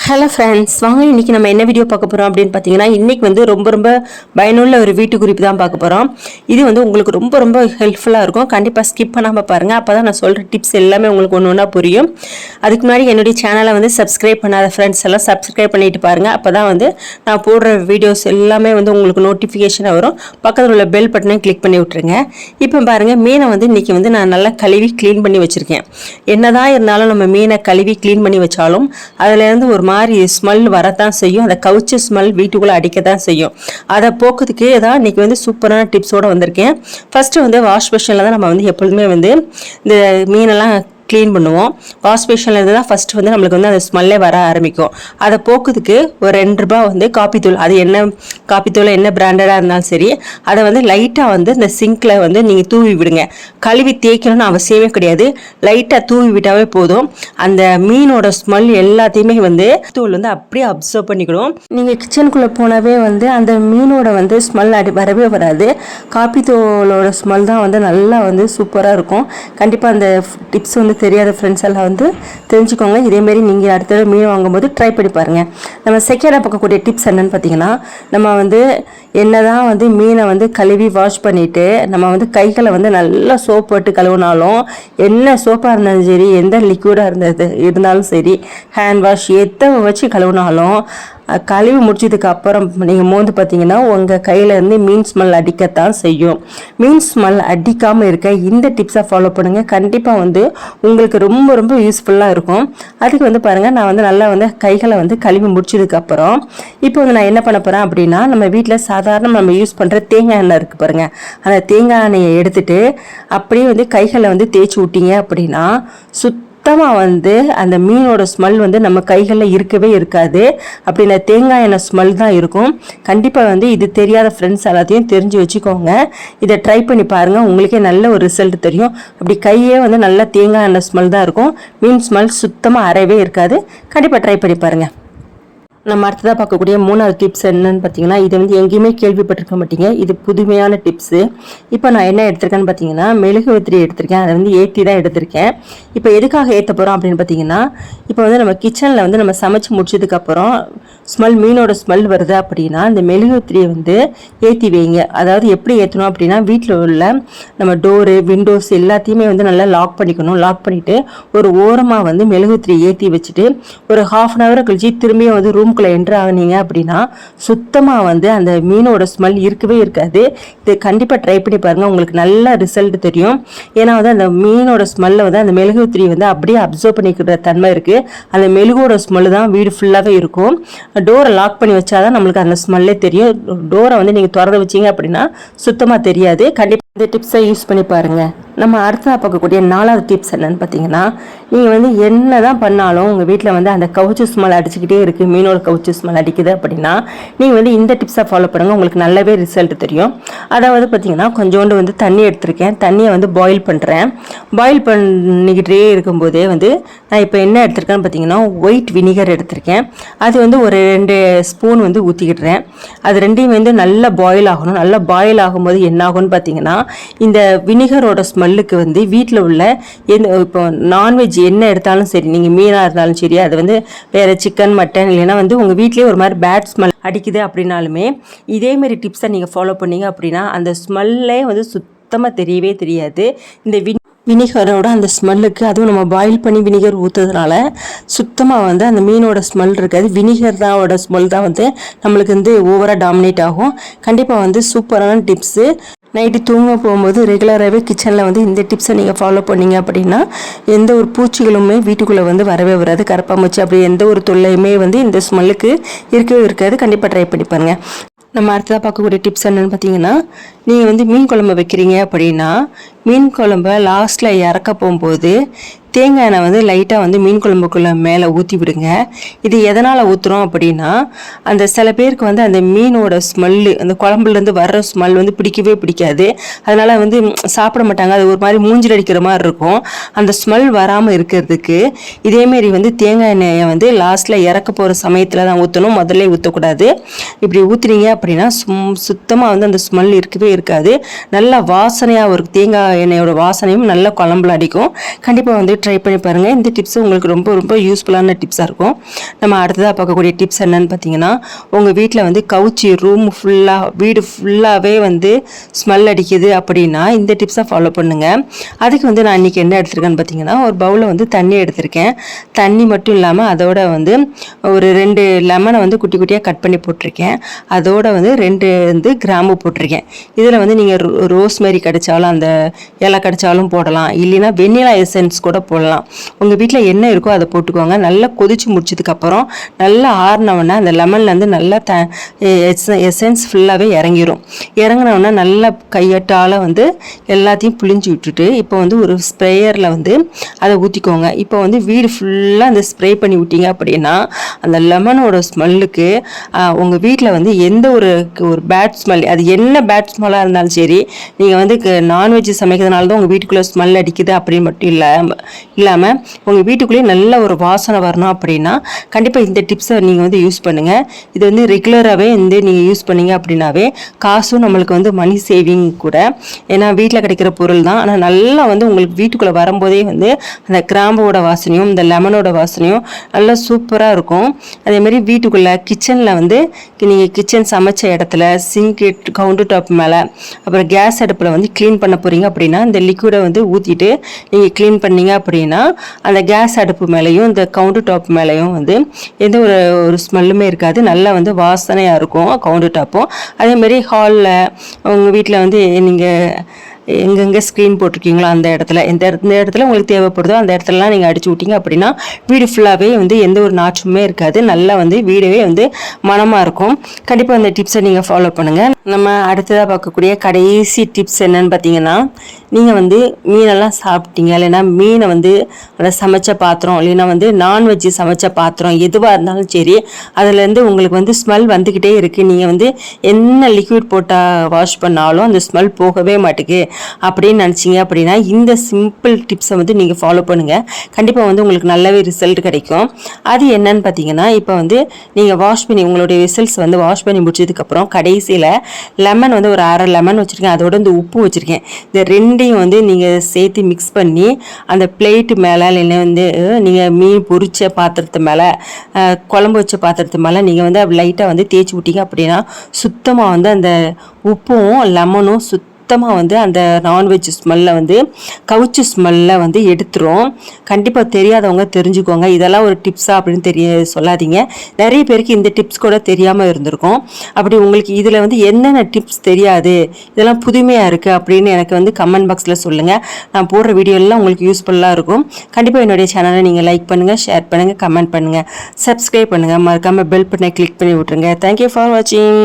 Hello friends, வாங்க இன்றைக்கி நம்ம என்ன வீடியோ பார்க்க போகிறோம் அப்படின்னு பார்த்தீங்கன்னா, இன்றைக்கி வந்து ரொம்ப பயனுள்ள ஒரு வீட்டு குறிப்பு தான் பார்க்க போகிறோம். இது வந்து உங்களுக்கு ரொம்ப ஹெல்ப்ஃபுல்லாக இருக்கும். கண்டிப்பாக ஸ்கிப் பண்ணாமல் பாருங்கள். அப்போ தான் நான் சொல்கிற டிப்ஸ் எல்லாமே உங்களுக்கு ஒன்று ஒன்றா புரியும். அதுக்கு முன்னாடி என்னுடைய சேனலை வந்து சப்ஸ்கிரைப் பண்ணாத ஃப்ரெண்ட்ஸ் எல்லாம் சப்ஸ்கிரைப் பண்ணிட்டு பாருங்கள். அப்போ தான் வந்து நான் போடுற வீடியோஸ் எல்லாமே வந்து உங்களுக்கு நோட்டிஃபிகேஷனாக வரும். பக்கத்தில் உள்ள பெல் பட்டனை கிளிக் பண்ணி விட்ருங்க. இப்போ பாருங்கள், மீனை வந்து இன்றைக்கி வந்து நான் நல்லா கழுவி க்ளீன் பண்ணி வச்சுருக்கேன். என்னதான் இருந்தாலும் நம்ம மீனை கழுவி க்ளீன் பண்ணி வச்சாலும் அதுலேருந்து ஒரு மாதிரி ஸ்மெல் வரத்தான் செய்யும். அந்த கவுச்சி ஸ்மெல் வீட்டுக்குள்ளே அடிக்கத்தான் செய்யும். அதை போக்குறதுக்கு தான் இன்றைக்கி வந்து சூப்பரான டிப்ஸோடு வந்திருக்கேன். ஃபஸ்ட்டு வந்து வாஷ் பேஷனில் தான் நம்ம வந்து எப்பொழுதுமே வந்து இந்த மீனெல்லாம் க்ளீன் பண்ணுவோம். வாஷ் பேஷனில் இருந்து தான் ஃபஸ்ட்டு வந்து நம்மளுக்கு வந்து அந்த ஸ்மெல்லே வர ஆரம்பிக்கும். அதை போக்குறதுக்கு ஒரு ₹2 வந்து காப்பித்தூள், அது என்ன காப்பித்தூள் என்ன பிராண்டடாக இருந்தாலும் சரி, அதை வந்து லைட்டாக வந்து இந்த சிங்கில் வந்து நீங்கள் தூவி விடுங்க. கழுவி தேய்க்கணும்னு அவசியமே கிடையாது. லைட்டாக தூவி விட்டாவே போதும். அந்த மீனோட ஸ்மெல் எல்லாத்தையுமே வந்து தூள் வந்து அப்படியே அப்சர்வ் பண்ணிக்கணும். நீங்கள் கிச்சனுக்குள்ளே போனவே வந்து அந்த மீனோட வந்து ஸ்மெல் வரவே வராது. காப்பித்தூளோட ஸ்மெல் தான் வந்து நல்லா வந்து சூப்பராக இருக்கும். கண்டிப்பாக அந்த டிப்ஸ் வந்து தெரியாத ஃப்ரெண்ட்ஸ் எல்லாம் வந்து தெரிஞ்சுக்கோங்க. இதேமாரி நீங்கள் அடுத்த மீன் வாங்கும்போது ட்ரை பண்ணி பாருங்கள். நம்ம செகண்டாக பார்க்கக்கூடிய டிப்ஸ் என்னென்னு பார்த்தீங்கன்னா, நம்ம வந்து என்னதான் வந்து மீனை வந்து கழுவி வாஷ் பண்ணிவிட்டு நம்ம வந்து கைகளை வந்து நல்லா சோப் போட்டு கழுவினாலும், என்ன சோப்பாக இருந்தாலும் சரி, எந்த லிக்விடாக இருந்தாலும் சரி, ஹேண்ட் வாஷ் எதை வச்சு கழுவினாலும் கழுவி முடிச்சதுக்கு அப்புறம் நீங்கள் மோந்து பார்த்தீங்கன்னா உங்கள் கையிலேருந்து மீன் ஸ்மெல் அடிக்கத்தான் செய்யும். மீன் ஸ்மெல் அடிக்காமல் இருக்க இந்த டிப்ஸை ஃபாலோ பண்ணுங்கள். கண்டிப்பாக வந்து உங்களுக்கு ரொம்ப யூஸ்ஃபுல்லாக இருக்கும். அதுக்கு வந்து பாருங்கள், நான் வந்து நல்லா வந்து கைகளை வந்து கழுவி முடிச்சதுக்கப்புறம் இப்போ வந்து நான் என்ன பண்ண போகிறேன் அப்படின்னா, நம்ம வீட்டில் சாதாரண நம்ம யூஸ் பண்ணுற தேங்காய் எண்ணெய் இருக்குது பாருங்கள், அந்த தேங்காய் எண்ணெயை எடுத்துகிட்டு அப்படியே வந்து கைகளை வந்து தேய்ச்சி விட்டீங்க அப்படின்னா சுத்தமாக வந்து அந்த மீனோட ஸ்மெல் வந்து நம்ம கைகளில் இருக்கவே இருக்காது. அப்படின்னா தேங்காய் எண்ணெய் ஸ்மெல் தான் இருக்கும். கண்டிப்பாக வந்து இது தெரியாத ஃப்ரெண்ட்ஸ் எல்லாத்தையும் தெரிஞ்சு வச்சுக்கோங்க. இதை ட்ரை பண்ணி பாருங்கள், உங்களுக்கே நல்ல ஒரு ரிசல்ட் தெரியும். அப்படி கையே வந்து நல்லா தேங்காய் எண்ணெய் ஸ்மெல் தான் இருக்கும். மீன் ஸ்மெல் சுத்தமாக அறவே இருக்காது. கண்டிப்பாக ட்ரை பண்ணி பாருங்கள். நம்ம அடுத்ததாக பார்க்கக்கூடிய 3வது டிப்ஸ் என்னன்னு பார்த்தீங்கன்னா, இது வந்து எங்கேயுமே கேள்விப்பட்டிருக்க மாட்டீங்க. இது புதுமையான டிப்ஸு. இப்போ நான் என்ன எடுத்திருக்கேன்னு பார்த்தீங்கன்னா, மெழுகுவர்த்தி எடுத்திருக்கேன். அதை வந்து ஏற்றி தான் எடுத்திருக்கேன். இப்போ எதுக்காக ஏற்ற போகிறோம் அப்படின்னு பார்த்தீங்கன்னா, இப்போ வந்து நம்ம கிச்சனில் வந்து நம்ம சமைச்சு முடிச்சதுக்கப்புறம் மீனோட ஸ்மெல் வருது அப்படின்னா இந்த மெழுகுவர்த்தியை வந்து ஏற்றி வைங்க. அதாவது எப்படி ஏற்றணும் அப்படின்னா, வீட்டில் உள்ள நம்ம டோரு விண்டோஸ் எல்லாத்தையுமே வந்து நல்லா லாக் பண்ணிக்கணும். லாக் பண்ணிவிட்டு ஒரு ஓரமாக வந்து மெழுகுவர்த்தியை ஏற்றி வச்சுட்டு ஒரு ½ கழிச்சு திரும்பியும் வந்து ரூம்குள்ளே என்ட்ரு ஆகினீங்க அப்படின்னா சுத்தமாக வந்து அந்த மீனோட ஸ்மெல் இருக்கவே இருக்காது. இது கண்டிப்பாக ட்ரை பண்ணி பாருங்கள், உங்களுக்கு நல்ல ரிசல்ட் தெரியும். ஏன்னா வந்து அந்த மீனோட ஸ்மெல்லை வந்து அந்த மெழுகுவர்த்தி வந்து அப்படியே அப்சர்வ் பண்ணிக்கிற தன்மை இருக்குது. அந்த மெழுகோட ஸ்மெல்லு தான் வீடு ஃபுல்லாகவே இருக்கும். டோரை லாக் பண்ணி வச்சாதான் நம்மளுக்கு அந்த ஸ்மெல்லே தெரியும். டோரை வந்து நீங்கள் திறந்து வச்சிங்க அப்படின்னா சுத்தமாக தெரியாது. கண்டிப்பாக இந்த டிப்ஸை யூஸ் பண்ணி பாருங்கள். நம்ம அடுத்ததாக பார்க்கக்கூடிய 4வது டிப்ஸ் என்னன்னு பார்த்தீங்கன்னா, நீங்கள் வந்து என்ன தான் பண்ணாலும் உங்கள் வீட்டில் வந்து அந்த கவுச்சி ஸ்மெல் அடிச்சுக்கிட்டே இருக்குது, மீனோட கவுச்சி ஸ்மெல் அடிக்குது அப்படின்னா நீங்கள் வந்து இந்த டிப்ஸை ஃபாலோ பண்ணுங்கள், உங்களுக்கு நல்லாவே ரிசல்ட் தெரியும். அதாவது பார்த்தீங்கன்னா, கொஞ்சோண்டு வந்து தண்ணி எடுத்திருக்கேன். தண்ணியை வந்து பாயில் பண்ணுறேன். பாயில் பண்ணிக்கிட்டே இருக்கும்போதே வந்து நான் இப்போ என்ன எடுத்திருக்கேன்னு பார்த்தீங்கன்னா, ஒயிட் வினிகர் எடுத்திருக்கேன். அது வந்து ஒரு 2 ஸ்பூன் வந்து ஊற்றிக்கிட்டுறேன். அது ரெண்டையும் வந்து நல்லா பாயில் ஆகணும். நல்லா பாயில் ஆகும்போது என்ன ஆகும்னு பார்த்தீங்கன்னா, இந்த வினிகரோட ஸ்மெல்லுக்கு வந்து வீட்டில் உள்ள இப்போ நான்வெஜ் என்ன எடுத்தாலும் சரி, நீங்கள் மீனாக இருந்தாலும் சரி, அது வந்து வேறு சிக்கன் மட்டன் இல்லைன்னா வந்து உங்கள் வீட்லேயே ஒரு மாதிரி பேட் ஸ்மெல் அடிக்குது அப்படின்னாலுமே இதேமாரி டிப்ஸை நீங்கள் ஃபாலோ பண்ணீங்க அப்படின்னா அந்த ஸ்மெல்லே வந்து சுத்தமாக தெரியவே தெரியாது. இந்த வினிகரோட அந்த ஸ்மெல்லுக்கு, அதுவும் நம்ம பாயில் பண்ணி வினிகர் ஊற்றுறதுனால சுத்தமாக வந்து அந்த மீனோட ஸ்மெல் இருக்காது. வினிகர் தானோட ஸ்மெல் தான் வந்து நம்மளுக்கு வந்து ஓவராக டாமினேட் ஆகும். கண்டிப்பாக வந்து சூப்பரான டிப்ஸு. நைட்டு தூங்க போகும்போது ரெகுலராகவே கிச்சனில் வந்து இந்த டிப்ஸை நீங்கள் ஃபாலோ பண்ணிங்க அப்படின்னா எந்த ஒரு பூச்சிகளுமே வீட்டுக்குள்ளே வந்து வரவே வராது. கரப்பாம்பூச்சி அப்படி எந்த ஒரு தொல்லையுமே வந்து இந்த ஸ்மெல்லுக்கு இருக்கவே இருக்காது. கண்டிப்பாக ட்ரை பண்ணி பாருங்கள். நம்ம அடுத்ததாக பார்க்கக்கூடிய டிப்ஸ் என்னென்னு பார்த்தீங்கன்னா, நீங்கள் வந்து மீன் குழம்பு வைக்கிறீங்க அப்படின்னா மீன் குழம்பை லாஸ்ட்டில் இறக்க போகும்போது தேங்காய் எண்ணெய் வந்து லைட்டாக வந்து மீன் குழம்புக்குள்ளே மேலே ஊற்றி விடுங்க. இது எதனால் ஊற்றுறோம் அப்படின்னா, அந்த சில பேருக்கு வந்து அந்த மீனோட ஸ்மெல்லு, அந்த குழம்புலேருந்து வர்ற ஸ்மெல் வந்து பிடிக்கவே பிடிக்காது. அதனால் வந்து சாப்பிட மாட்டாங்க. அது ஒரு மாதிரி மூஞ்சில் அடிக்கிற மாதிரி இருக்கும். அந்த ஸ்மெல் வராமல் இருக்கிறதுக்கு இதேமாரி வந்து தேங்காய் எண்ணெயை வந்து லாஸ்ட்டில் இறக்க போகிற சமயத்தில் தான் ஊற்றணும், முதல்ல ஊற்றக்கூடாது. இப்படி ஊற்றுனீங்க அப்படின்னா சுத்தமாக வந்து அந்த ஸ்மெல் இருக்கவே இருக்காது. நல்லா வாசனையாக ஒரு தேங்காய் எண்ணெயோட வாசனையும் நல்ல குழம்புல அடிக்கும். கண்டிப்பாக வந்து ட்ரை பண்ணி பாருங்கள். இந்த டிப்ஸ் உங்களுக்கு ரொம்ப ரொம்ப யூஸ்ஃபுல்லான டிப்ஸாக இருக்கும். நம்ம அடுத்ததாக பார்க்கக்கூடிய டிப்ஸ் என்னன்னு பார்த்தீங்கன்னா, உங்கள் வீட்டில் வந்து கவுச்சி ரூம் ஃபுல்லாக வீடு ஃபுல்லாகவே வந்து ஸ்மெல் அடிக்குது அப்படின்னா இந்த டிப்ஸை ஃபாலோ பண்ணுங்கள். அதுக்கு வந்து நான் இன்றைக்கி என்ன எடுத்திருக்கேன்னு பார்த்தீங்கன்னா, ஒரு பவுலில் வந்து தண்ணி எடுத்திருக்கேன். தண்ணி மட்டும் இல்லாமல் அதோட வந்து ஒரு 2 லெமனை வந்து குட்டி குட்டியாக கட் பண்ணி போட்டிருக்கேன். அதோட வந்து 2 வந்து கிராம்பு போட்டிருக்கேன். இதில் வந்து நீங்கள் ரோஸ்மேரி கிடைச்சாலும் அந்த இலை கிடைச்சாலும் போடலாம், இல்லைன்னா வெண்ணிலா எசன்ஸ் கூட போடலாம். உங்கள் வீட்டில் என்ன இருக்கோ அதை போட்டுக்கோங்க. நல்லா கொதிச்சு முடிச்சதுக்கப்புறம் நல்லா ஆறினவுடனே அந்த லெமன்லேருந்து நல்லா எசன்ஸ் ஃபுல்லாகவே இறங்கினவுடனே நல்லா கையட்டால் வந்து எல்லாத்தையும் புளிஞ்சு விட்டுட்டு இப்போ வந்து ஒரு ஸ்ப்ரேயரில் வந்து அதை ஊற்றிக்கோங்க. இப்போ வந்து வீடு ஃபுல்லாக அந்த ஸ்ப்ரே பண்ணி விட்டீங்க அப்படின்னா அந்த லெமனோட ஸ்மெல்லுக்கு உங்கள் வீட்டில் வந்து எந்த ஒரு பேட் ஸ்மெல், அது என்ன பேட் ஸ்மெல்லாக இருந்தாலும் சரி, நீங்கள் வந்து நான்வெஜ் சமைக்கிறதுனால தான் உங்கள் வீட்டுக்குள்ளே ஸ்மெல் அடிக்குது அப்படின்னு மட்டும் இல்லாமல் உங்கள் வீட்டுக்குள்ளேயே நல்ல ஒரு வாசனை வரணும் அப்படின்னா கண்டிப்பாக இந்த டிப்ஸை நீங்கள் வந்து யூஸ் பண்ணுங்கள். இது வந்து ரெகுலராகவே வந்து நீங்கள் யூஸ் பண்ணீங்க அப்படின்னாவே காசும் நம்மளுக்கு வந்து மணி சேவிங் கூட. ஏன்னா வீட்டில் கிடைக்கிற பொருள் தான், ஆனால் நல்லா வந்து உங்களுக்கு வீட்டுக்குள்ளே வரும்போதே வந்து அந்த கிராம்போட வாசனையும் இந்த லெமனோட வாசனையும் நல்லா சூப்பராக இருக்கும். அதேமாதிரி வீட்டுக்குள்ளே கிச்சனில் வந்து நீங்கள் கிச்சன் சமைச்ச இடத்துல சிங்க் கவுண்டர் டாப் மேலே அப்புறம் கேஸ் அடுப்பில் வந்து க்ளீன் பண்ண போகிறீங்க அப்படின்னா இந்த லிக்விடை வந்து ஊற்றிட்டு நீங்கள் க்ளீன் பண்ணீங்க அப்படின்னா அந்த கேஸ் அடுப்பு மேலேயும் இந்த கவுண்டர் டாப் மேலேயும் வந்து எந்த ஒரு ஸ்மெல்லுமே இருக்காது. நல்லா வந்து வாசனையாக இருக்கும் கவுண்டர் டாப்பும். அதேமாதிரி ஹாலில் உங்கள் வீட்டில் வந்து நீங்கள் எங்கெங்கே ஸ்க்ரீன் போட்டிருக்கீங்களோ அந்த இடத்துல எந்த இடத்துல உங்களுக்கு தேவைப்படுதோ அந்த இடத்துலலாம் நீங்கள் அடிச்சு விட்டீங்க அப்படின்னா வீடு ஃபுல்லாகவே வந்து எந்த ஒரு நாற்றமே இருக்காது. நல்லா வந்து வீடவே வந்து மனமாக இருக்கும். கண்டிப்பாக அந்த டிப்ஸை நீங்கள் ஃபாலோ பண்ணுங்கள். நம்ம அடுத்ததாக பார்க்கக்கூடிய கடைசி டிப்ஸ் என்னன்னு பார்த்தீங்கன்னா, நீங்கள் வந்து மீனெல்லாம் சாப்பிட்டீங்க இல்லைன்னா மீனை வந்து அதை சமைச்ச பாத்திரம் இல்லைன்னா வந்து நான்வெஜ்ஜு சமைச்ச பாத்திரம் எதுவாக இருந்தாலும் சரி, அதுலேருந்து உங்களுக்கு வந்து ஸ்மெல் வந்துக்கிட்டே இருக்குது. நீங்கள் வந்து என்ன லிக்விட் போட்டால் வாஷ் பண்ணாலும் அந்த ஸ்மெல் போகவே மாட்டேங்குது அப்படின்னு நினச்சிங்க அப்படின்னா இந்த சிம்பிள் டிப்ஸை வந்து நீங்கள் ஃபாலோ பண்ணுங்கள். கண்டிப்பாக வந்து உங்களுக்கு நல்லாவே ரிசல்ட் கிடைக்கும். அது என்னன்னு பார்த்தீங்கன்னா, இப்போ வந்து நீங்கள் வாஷ் பண்ணி உங்களுடைய வெசல்ஸ் வந்து வாஷ் பண்ணி முடிச்சதுக்கப்புறம் கடைசியில் லெமன் வந்து ஒரு 1/2 லெமன் வச்சுருக்கேன், அதோட இந்த உப்பு வச்சுருக்கேன். இந்த ரெண்டையும் வந்து நீங்கள் சேர்த்து மிக்ஸ் பண்ணி அந்த பிளேட்டு மேலே இல்லைன்னா வந்து நீங்கள் மீன் பொரிச்ச பாத்திரத்து மேலே குழம்பு வச்ச பாத்திரத்து மேலே நீங்கள் வந்து லைட்டாக வந்து தேய்ச்சி விட்டீங்க அப்படின்னா சுத்தமாக வந்து அந்த உப்பும் லெமனும் சுத்தமாக வந்து அந்த நான்வெஜ் ஸ்மெல்லை வந்து கவுச்சி ஸ்மெல்லை வந்து எடுத்துரும். கண்டிப்பாக தெரியாதவங்க தெரிஞ்சுக்கோங்க. இதெல்லாம் ஒரு டிப்ஸாக அப்படின்னு சொல்லாதீங்க. நிறைய பேருக்கு இந்த டிப்ஸ் கூட தெரியாமல் இருந்திருக்கும். அப்படி உங்களுக்கு இதில் வந்து என்னென்ன டிப்ஸ் தெரியாது, இதெல்லாம் புதுமையாக இருக்குது அப்படின்னு எனக்கு வந்து கமெண்ட் பாக்ஸில் சொல்லுங்கள். நான் போடுற வீடியோலாம் உங்களுக்கு யூஸ்ஃபுல்லாக இருக்கும். கண்டிப்பாக என்னுடைய சேனலை நீங்கள் லைக் பண்ணுங்கள், ஷேர் பண்ணுங்கள், கமெண்ட் பண்ணுங்கள், சப்ஸ்கிரைப் பண்ணுங்கள், மறக்காமல் பெல் பட்டனை கிளிக் பண்ணி விட்ருங்க. தேங்க்யூ ஃபார் வாட்சிங்.